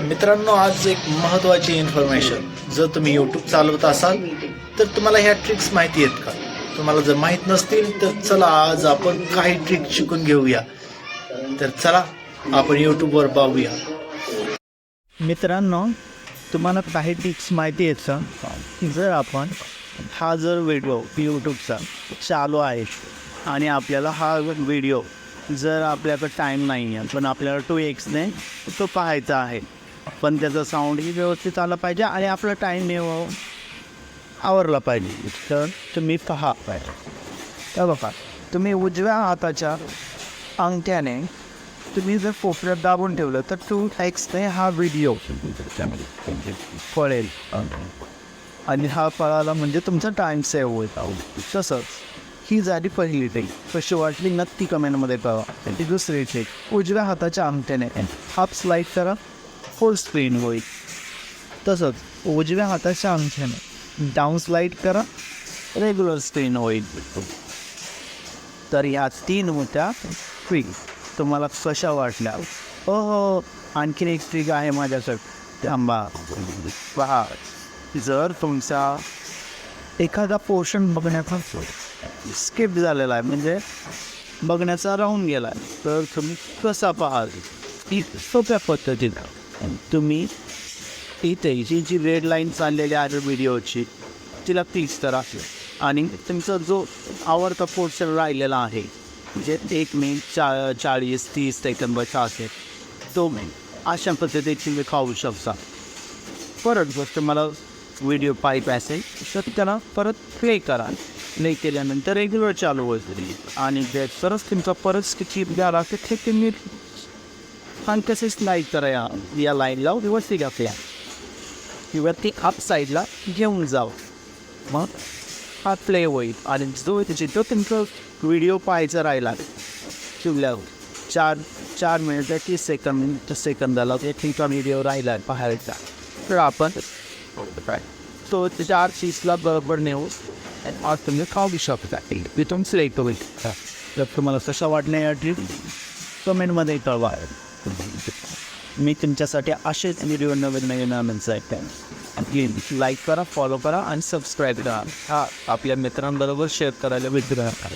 मित्रांनो, आज एक महत्त्वाची इन्फॉर्मेशन. जर तुम्ही यूट्यूब चालवत असाल तर तुम्हाला ह्या ट्रिक्स माहिती आहेत का? तुम्हाला जर माहीत नसतील तर चला आज आपण काही ट्रिक शिकून घेऊया. तर चला आपण यूट्यूबवर पाहूया. मित्रांनो, तुम्हाला काही ट्रिक्स माहिती आहेत का? जर आपण जर व्हिडिओ यूट्यूबचा चालू आहे आणि आपल्याला हा व्हिडिओ जर आपल्याकडं टाईम नाही आहे पण आपल्याला 2x ने तो पाहायचा आहे, पण त्याचा साऊंडही व्यवस्थित आला पाहिजे आणि आपला टाईम आवरला पाहिजे, तर तुम्ही पहा पाहिजे. तर बघा, तुम्ही उजव्या हाताच्या अंगठ्याने तुम्ही जर कोपऱ्यात दाबून ठेवलं तर 2x ने हा व्हिडिओ पळेल आणि हा पळाला म्हणजे तुमचा टाईम सेव्ह होईल. तसंच ही झाली पहिली ट्रिक. कशी वाटली नक्की कमेंटमध्ये कळवा. ती दुसरी ट्रिक, उजव्या हाताच्या अंगठ्याने हाफ स्लाईड करा, फुल स्क्रीन होईल. तसंच उजव्या हाताच्या अंगठ्याने डाऊन स्लाईड करा, रेग्युलर स्क्रीन होईल. तर या 3 होत्या ट्रिक. तुम्हाला कशा वाटल्या? हो, आणखीन एक ट्रिक आहे माझ्यासाठी. थांबा, पहा. जर तुमचा एखादा पोर्शन बघण्याचा स्किप झालेला आहे, म्हणजे बघण्याचा राहून गेला आहे, तर तुम्ही कसा पाहाल? ती सोप्या पद्धतीनं तुम्ही इथे जी रेड लाईन चाललेली आहे व्हिडिओची तिला क्लिक करा आणि तुमचा जो आवडता पोर्शन राहिलेला आहे, म्हणजे 1 मिनिट 40-30 सेकंद बचा असेल, तो अशा पद्धतीने तुम्ही खाऊ शकता. परत जर तुम्हाला व्हिडिओ पाहिजे असेल तर त्याला परत प्ले करा. प्ले केल्यानंतर रेग्युलर चालू होईल आणि तरच तुमचा परत स्किप झाला तर ते तुम्ही आणि तसेच लाईक करा. या लाईनला व्यवस्थित आपल्या किंवा ती अप साईडला घेऊन जावं, मग हा प्ले होईल. आणि जो जिथं तुमचा व्हिडिओ पाहायचा राहिला ठेवल्यावर 4 मिनिटं 30 सेकंदाला ते तुमचा व्हिडिओ राहिला पाहायचा, तर आपण तो 4:30ला बरोबर नेऊ आज तुम्ही खाऊ शकता. तिथून सिलेक्ट होईल. तर तुम्हाला कशा वाटल्या या ट्रिप कमेंटमध्ये कळवा. मी तुमच्यासाठी असेच व्हिडिओ नवीन आणखी लाईक करा, फॉलो करा आणि सबस्क्राईब करा. आपल्या मित्रांबरोबर शेअर करायला विसरू नका.